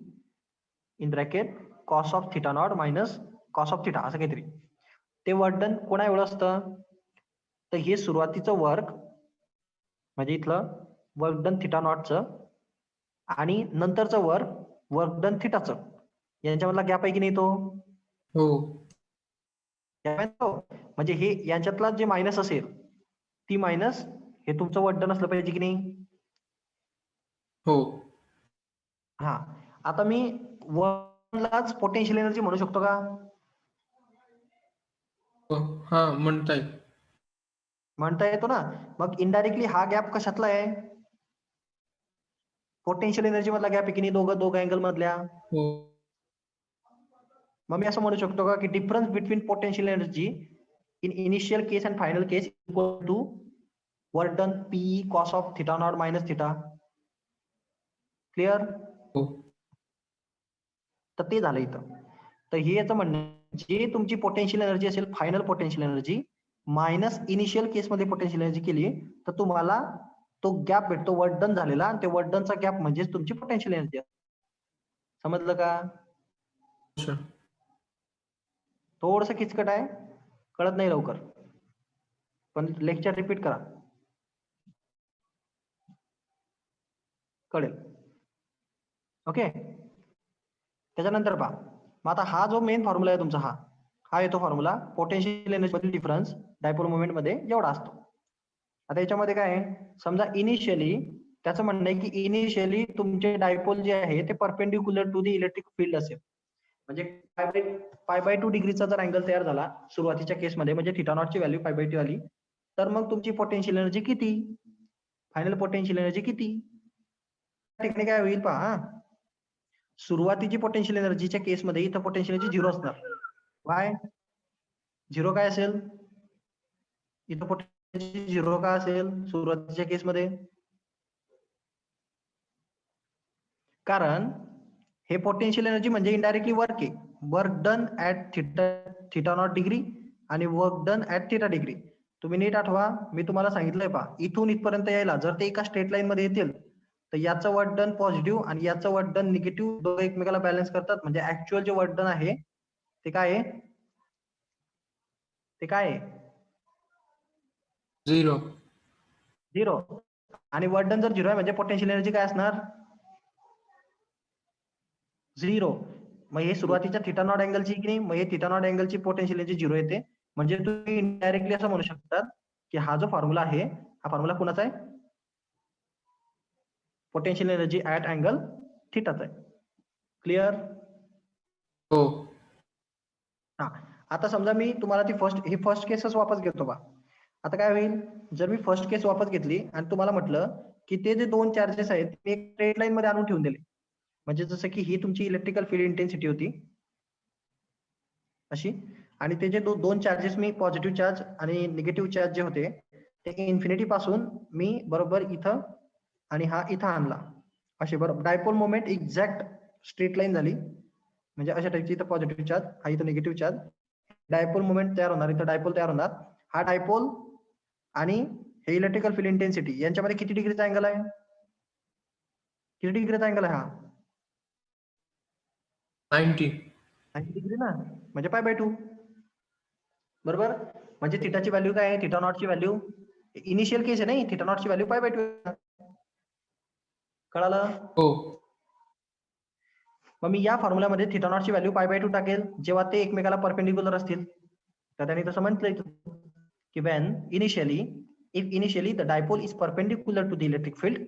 S1: in bracket cos of theta not minus cos of theta असं काहीतरी. ते वर्क डन कोणा एवढं असतं तर हे सुरुवातीचं वर्क म्हणजे इथलं वर्क डन थिटा नॉटचं आणि नंतरचं वर्क डन थिटाचं यांच्यामधला गॅप आहे की नाही तो
S2: हो
S1: gap आहे तो. म्हणजे हे यांच्यातला जे मायनस असेल ती मायनस हे तुमचं वर्क डन असलं पाहिजे की नाही.
S2: हो
S1: हा आता मी लाच पोटेन्शियल एनर्जी म्हणू शकतो का
S2: हो. हा म्हणता येईल.
S1: म्हणता येतो ना. मग इनडायरेक्टली हा गॅप कशातला आहे पोटेन्शियल एनर्जी मधला गॅप आहे की नाही दोघं अँगल मधल्या.
S2: हो
S1: मग मी असं म्हणू शकतो का की difference between potential energy in initial case and final case equal to work done P cos of theta not minus theta. Clear.
S2: हो
S1: तर ते झालं इथं. तर हे याचं म्हणणं आहे, जे तुमची पोटेन्शियल एनर्जी असेल final potential energy minus initial केसमध्ये पोटेन्शियल एनर्जी केली तर तुम्हाला तो गॅप भेटतो वर्क डन झालेला आणि ते वर्क डनचा गॅप म्हणजेच तुमची पोटेन्शियल एनर्जी. समजलं का.
S2: अच्छा.
S1: थोडस किचकट आहे कळत नाही लवकर पण लेक्चर रिपीट करा कळेल. ओके. त्याच्यानंतर पहा मग आता हा जो मेन फॉर्म्युला आहे तुमचा हा येतो फॉर्म्युला पोटेन्शियल एनर्जी मधील डिफरन्स डायपोल मोमेंट मध्ये एवढा असतो. आता याच्यामध्ये काय आहे समजा इनिशियली त्याचं म्हणणं आहे की इनिशियली तुमचे डायपोल जे आहे ते perpendicular to the electric field असेल म्हणजे पाय बाय 2 डिग्रीचा जर अँगल तयार झाला सुरुवातीच्या केसमध्ये म्हणजे थिटा नॉटची व्हॅल्यू पाय बाय 2 आली तर मग तुमची पोटेन्शियल एनर्जी किती फायनल पोटेन्शियल एनर्जी किती. त्या ठिकाणी काय होईल पहा सुरुवातीची पोटेन्शियल एनर्जीच्या केसमध्ये इथं पोटेन्शियल एनर्जी 0 असणार. वाय 0 काय असेल इथं पोटेन्शियल 0 का असेल सुरुवातीच्या केसमध्ये कारण हे पोटेन्शियल एनर्जी म्हणजे इनडायरेक्टली वर्क आहे. Work done at theta not degree आणि work done at theta degree. तुम्ही नीट आठवा मी तुम्हाला सांगितलंय पहा इथून इथपर्यंत यायला जर ते एका स्ट्रेट लाईन मध्ये येतील तर याचं वर्क डन पॉझिटिव्ह आणि याचं वर्क डन निगेटिव्ह दोघं एकमेकाला बॅलन्स करतात म्हणजे ऍक्च्युअल जे वर्क डन आहे ते काय आहे 0 आणि वर्क डन जर 0 आहे म्हणजे पोटेन्शियल एनर्जी काय असणार 0. मग हे सुरुवातीच्या थिटा नॉट अँगलची की नाही मग हे थिटा नॉट अँगलची पोटेन्शियल एनर्जी 0 येते म्हणजे तुम्ही इनडायरेक्टली असं म्हणू शकता की हा जो फॉर्म्युला आहे हा फॉर्म्युला कोणाचा आहे पोटेन्शियल एनर्जी ऍट अँगल थिटाचा आहे. क्लिअर.
S2: हो
S1: हा आता समजा मी तुम्हाला ही फर्स्ट केसच वापस घेतो बा. आता काय होईल जर मी फर्स्ट केस वापस घेतली आणि तुम्हाला म्हटलं की ते जे दोन चार्जेस आहेत ते एक स्ट्रेट लाईन मध्ये आणून ठेवून दिले म्हणजे जसं की ही तुमची इलेक्ट्रिकल फील्ड इंटेन्सिटी होती अशी आणि ते जे दोन चार्जेस मी पॉझिटिव्ह चार्ज आणि निगेटिव्ह चार्ज जे होते ते इन्फिनिटी पासून मी बरोबर इथं आणि हा इथं आणला असे बरोबर dipole moment exact straight line झाली म्हणजे अशा टाईपची इथं पॉझिटिव्ह चार्ज हा इथं निगेटिव्ह चार्ज डायपोल मोमेंट तयार होणार इथं डायपोल तयार होणार हा डायपोल आणि हे इलेक्ट्रिकल फील्ड इंटेन्सिटी यांच्यामध्ये किती डिग्रीचा अँगल आहे किती डिग्रीचा अँगल आहे हा
S2: 90
S1: डिग्री ना म्हणजे पाय बाय 2 बरोबर म्हणजे थिटाची व्हॅल्यू काय आहे थिटा नॉटची व्हॅल्यू इनिशियल केस आहे नाही थिटा नॉटची व्हॅल्यू पाय बाय 2 कळालं.
S2: हो
S1: मग मी या फॉर्म्युल्यामध्ये थिटा नॉटची व्हॅल्यू पाय बाय 2 टाकेल जेव्हा ते एकमेकाला परपेंडिक्युलर असतील तर त्यांनी तसं म्हटलंय की when initially the dipole is perpendicular to the electric field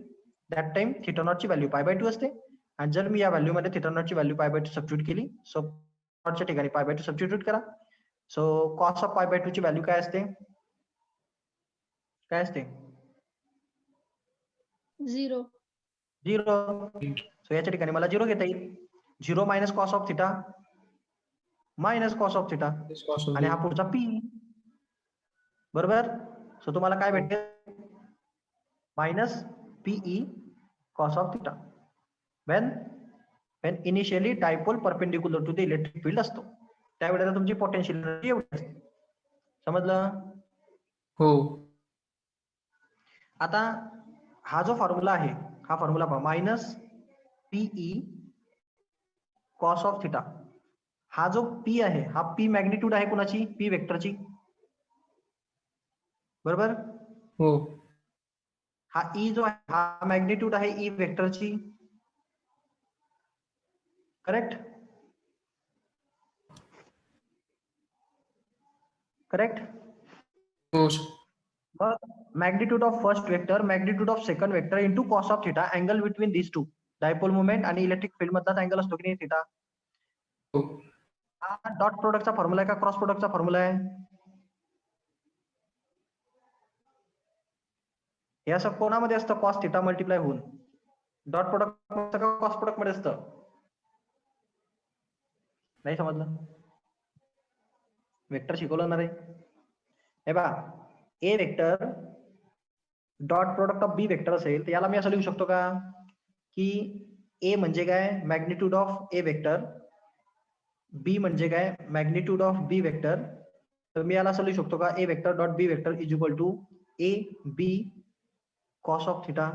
S1: that time theta naught ची व्हॅल्यू पाय बाय 2 असते आणि जर मी या व्हॅल्यू मध्ये थिटा नॉट ची व्हॅल्यू पाय बाय 2 सबस्टिट्यूट केली सो नॉटच्या ठिकाणी पाय बाय 2 सबस्टिट्यूट करा so cos of pi by 2 ची व्हॅल्यू काय असते
S3: 0
S1: 0. सो याच्या ठिकाणी मला 0 घेता येईल 0 minus cos of theta minus cos of theta
S2: cos of
S1: आणि हा
S2: theta.
S1: पुढचा पी. बरोबर. सो तुम्हाला काय भेटेल minus PE cos of theta when initially dipole perpendicular to the electric field असतो त्यावेळेला तुमची पोटेन्शियल एनर्जी एवढी असते. समजलं.
S2: हो.
S1: आता हा जो फॉर्म्युला आहे हा फॉर्म्युला पहा minus PE cos of theta. हा जो पी आहे हा पी मॅग्निट्यूड आहे कुणाची पी वेक्टरची. बरोबर.
S2: हो.
S1: हा ई जो आहे हा मॅग्निट्यूड आहे ई वेक्टरची. करेक्ट. करेक्ट.
S2: हो.
S1: मग magnitude of first vector magnitude of second vector into cos of theta angle between this two. Dipole movement आणि इलेक्ट्रिक फील्ड मधलाच अँगल असतो की नाही थिटा.
S2: हो.
S1: हा डॉट प्रोडक्टचा फॉर्म्युला आहे का क्रॉस प्रोडक्टचा फॉर्म्युला आहे. हे असं कोणामध्ये असतं कॉस थिटा मल्टिप्लाय होऊन डॉट प्रोडक्ट का कॉस प्रोडक्ट मध्ये असतं. नाही समजलं. वेक्टर शिकवलं ना रे. हे बघा ए vector dot product of B vector असेल तर याला मी असं लिहू शकतो का की ए म्हणजे काय मॅग्निट्यूड ऑफ ए वेक्टर बी म्हणजे काय मॅग्निट्यूड ऑफ बी वेक्टर. तर मी याला असं लिहू शकतो का ए vector dot B vector is equal to A B cos of theta.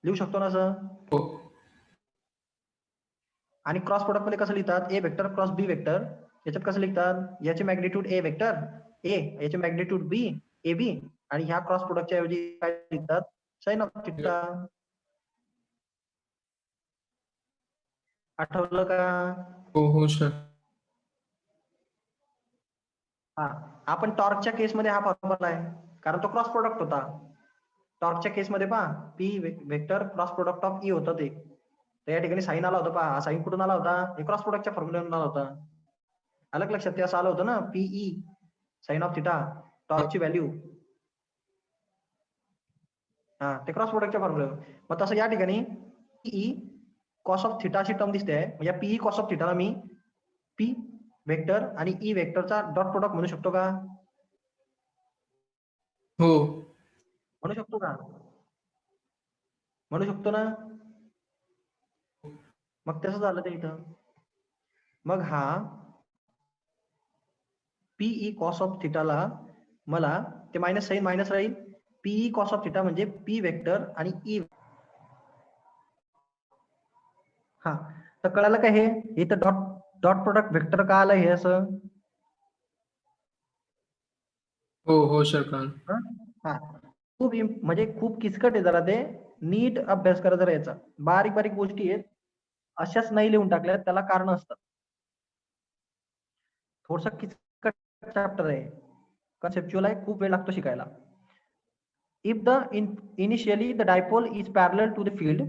S1: लिहू शकतो ना सर.
S2: हो.
S1: आणि क्रॉस प्रोडक्ट मध्ये कसं लिहितात ए वेक्टर क्रॉस बी वेक्टर याच्यात कसं लिहितात याचे मॅग्निट्यूड ए वेक्टर ए याचे मॅग्निट्यूड बी ए बी आणि ह्या क्रॉस प्रोडक्टच्या ऐवजी काय लिहितात साइन ऑफ थिटा. आठवलं का.
S2: हो. हो सर.
S1: हा आपण टॉर्कच्या केसमध्ये हा फॉर्म्युला आहे कारण तो क्रॉस प्रोडक्ट होता. टॉर्कच्या केसमध्ये पहा P vector cross product of E होतं ते. तर या ठिकाणी साइन आला होता पहा हा साइन कुठून आला होता हे क्रॉस प्रोडक्टच्या फॉर्म्युल्यावरून आला होता. अलग लक्षात ते असं आलं होतं ना पीई साइन ऑफ थिटा टॉर्कची व्हॅल्यू. हा ते क्रॉस प्रोडक्टच्या फॉर्म्युल्यावर. मग तसं या ठिकाणी पीई कॉस ऑफ थिटाची टर्म दिसते म्हणजे PE cos of थिटाला me P vector आणि ई वेक्टरचा डॉट प्रोडक्ट म्हणू शकतो का.
S2: हो.
S1: म्हणू शकतो का म्हणू शकतो ना. मग तसं झालं ते इथं. मग हा पीई कॉस ऑफ थिटाला मला ते मायनस साइन मायनस राहील पीई कॉस ऑफ थिटा म्हणजे पी वेक्टर आणि ई. हा तर कळालं का हे इथं डॉट डॉट प्रोडक्ट वेक्टर का आलं हे असं.
S2: हो. हो सर कळालं.
S1: हा खूप म्हणजे खूप किचकट आहे जरा ते नीट अभ्यास करा जरा याचा. बारीक बारीक गोष्टी आहेत अशाच नाही लिहून टाकल्या त्याला कारण असतात. थोडस किचकट चॅप्टर आहे कन्सेप्च्युअल आहे खूप वेळ लागतो शिकायला. If the initially the dipole is parallel to the field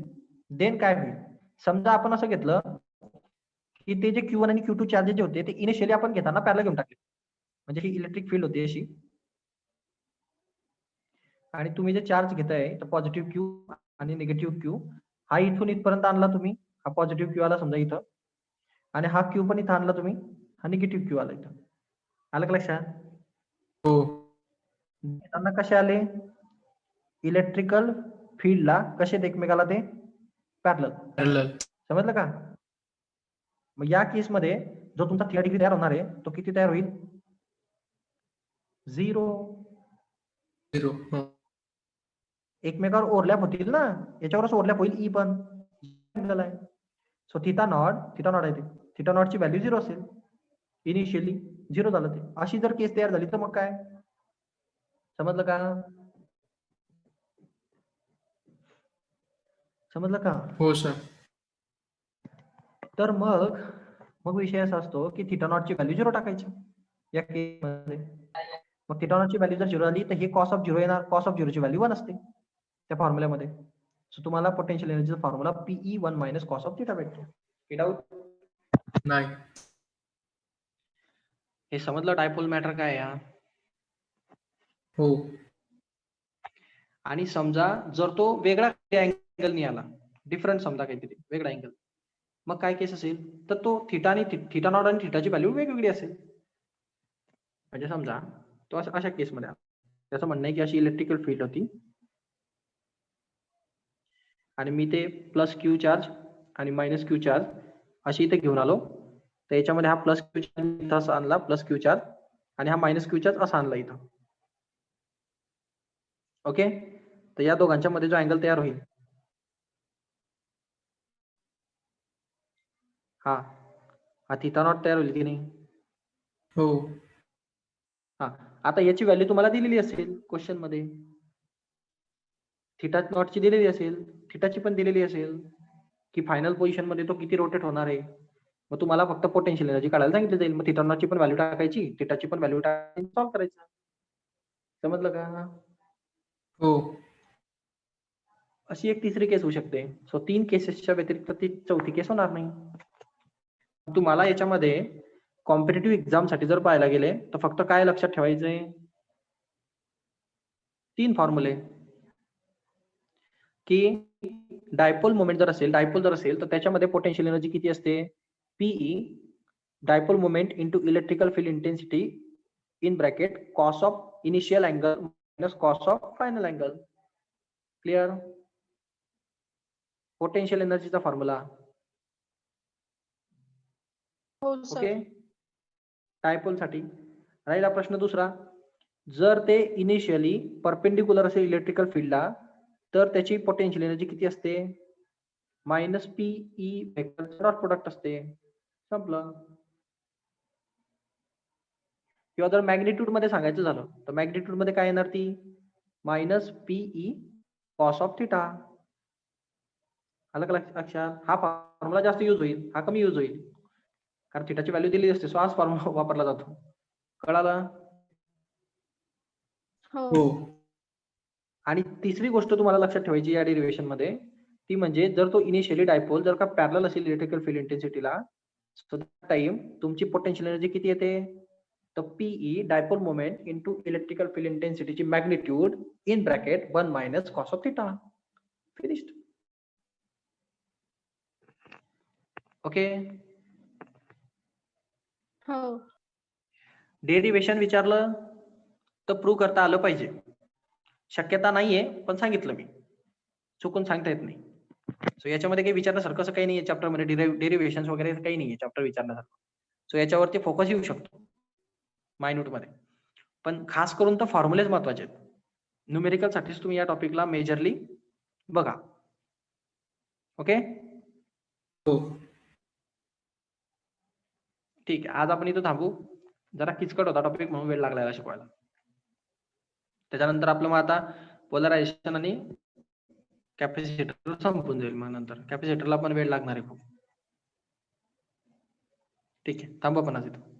S1: then काय होईल. समजा आपण असं घेतलं की ते जे Q1 आणि Q2 चार्जेस जे होते ते इनिशियली आपण घेताना पॅरलल घेऊन टाकले म्हणजे ही इलेक्ट्रिक फील्ड होती अशी. आणि तुम्ही जे चार्ज घेताय तर पॉझिटिव्ह क्यू आणि निगेटिव्ह क्यू हा इथून इथपर्यंत आणला तुम्ही हा पॉझिटिव्ह क्यू आला समजा इथं आणि हा क्यू पण इथं आणला तुम्ही हा निगेटिव्ह क्यू आला इथं. आलं का लक्षात.
S2: हो.
S1: त्यांना कसे आले इलेक्ट्रिकल फील्डला कसे एकमेकाला ते पॅरलल.
S2: पॅरलल.
S1: समजलं का. मग या केसमध्ये जो तुमचा थिटा डिग्री तयार होणार आहे तो किती तयार होईल 0.
S2: 0. हो.
S1: एकमेकावर ओव्हरलॅप होतील ना याच्यावरच ओव्हरलॅप होईल ई पण अँगल आहे. सो थिटा नॉट आहे ते थिटा नॉटची व्हॅल्यू 0 असेल इनिशियली 0 झालं ते. अशी जर केस तयार झाली तर मग काय समजलं का. समजलं का.
S2: हो सर.
S1: तर मग विषय असा असतो की थिटा नॉटची व्हॅल्यू 0 टाकायची या केसमध्ये. मग थिटा नॉटची व्हॅल्यू जर 0 आली तर हे कॉस ऑफ 0 येणार कॉस ऑफ 0 ची व्हॅल्यू 1 असते त्या फॉर्म्युल्यामध्ये. सो तुम्हाला potential एनर्जीचा formula PE 1 minus cos of theta भेटतो. हे डाऊट
S2: नाही.
S1: हे समजलं डायपोल मॅटर काय आहे.
S2: हो.
S1: आणि समजा जर तो वेगळा अँगल नाही आला डिफरंट समजा काहीतरी वेगळा अँगल मग काय केस असेल, तर तो थिटा आणि थिटा नॉट आणि थिटाची व्हॅल्यू वेगवेगळी असेल. म्हणजे समजा तो अशा केसमध्ये त्याचं म्हणणं आहे की अशी इलेक्ट्रिकल फील्ड होती आणि मी ते प्लस क्यू चार्ज आणि मायनस क्यू चार्ज अशी इथे घेऊन आलो. तर याच्यामध्ये हा प्लस क्यू चार्ज इथं असा आणला, प्लस क्यू चार्ज, आणि हा मायनस क्यू चार्ज असा आणला इथं. ओके, तर या दोघांच्या मध्ये जो अँगल तयार होईल हा थिटा नॉट तयार होईल की नाही.
S2: हो.
S1: हा, आता याची व्हॅल्यू तुम्हाला दिलेली असेल क्वेश्चन मध्ये, थिटा नॉटची दिलेली असेल, थिटाची पण दिलेली असेल की फायनल पोझिशन मध्ये तो किती रोटेट होणार आहे. मग तुम्हाला फक्त पोटेन्शियल एनर्जी काढायला सांगितलं जाईल. मग थिटा नॉटची पण व्हॅल्यू टाकायची, थिटाची पण व्हॅल्यू टाकायची, सॉल्व्ह करायचं. समजलं का?
S2: हो.
S1: अशी एक तिसरी केस होऊ शकते. सो 3 केसेसच्या व्यतिरिक्त ती चौथी केस होणार नाही. तुम्हाला याच्यामध्ये कॉम्पिटिटिव्ह एक्झाम साठी जर पाहायला गेले तर फक्त काय लक्षात ठेवायचंय, 3 फॉर्म्युले की डायपोल मोमेंट जर असेल तर त्याच्यामध्ये पोटेन्शियल एनर्जी किती असते, PE dipole moment into electrical field intensity in bracket cos of initial angle minus cos of final angle. Clear? Potential एनर्जीचा formula.
S3: हो सर.
S1: ओके, डायपोल साठी. राहिला प्रश्न दुसरा, जर ते इनिशियली परपेंडिक्युलर असेल इलेक्ट्रिकल फील्डला तर त्याची पोटेन्शियल एनर्जी किती असते, minus PE vector dot product असते. संपलं. किंवा जर मॅग्निट्यूड मध्ये सांगायचं झालं तर मॅग्निट्यूड मध्ये काय येणार, ती minus PE cos of theta. आलं का लक्षात? हा फॉर्म्युला जास्त यूज होईल, हा कमी यूज होईल, कारण थिटाची व्हॅल्यू दिलेली असते. सो हाच फॉर्म्युला वापरला जातो. कळालं?
S3: हो.
S1: आणि तिसरी गोष्ट तुम्हाला लक्षात ठेवायची या डेरिव्हेशन मध्ये, ती म्हणजे जर तो इनिशियली डायपोल जर का पॅरलल असेल electrical field इंटेन्सिटीला, so that time तुमची पोटेन्शियल एनर्जी किती येते, तर PE dipole moment into electrical field इंटेन्सिटीची magnitude in bracket 1 minus cos of theta. Finished. Okay,
S3: हो.
S1: डेरिव्हेशन विचारलं तर प्रूव्ह करता आलं पाहिजे. शक्यता नाहीये पण सांगितलं मी, चुकून सांगता येत नाही. सो याच्यामध्ये काही विचारण्यासारखं असं काही नाहीये चॅप्टर मध्ये, डेरिव्हेशन वगैरे काही नाहीये चॅप्टर विचारण्यासारखं. सो याच्यावरती फोकस येऊ शकतो मायन्यूट मध्ये, पण खास करून तर फॉर्म्युलेज महत्वाचे आहेत. न्यूमेरिकल साठीच तुम्ही या टॉपिकला मेजरली बघा. ओके,
S2: हो.
S1: ठीक आहे. आज आपण इथं थांबू. जरा किचकट होता टॉपिक म्हणून वेळ लागला याला शिकवायला. त्याच्यानंतर आपलं मग आता पोलरायझेशन आणि कॅपॅसिटर संपून जाईल. मग नंतर कॅपॅसिटरला पण वेळ लागणार आहे खूप. ठीक आहे, थांबू आपण आज इथं.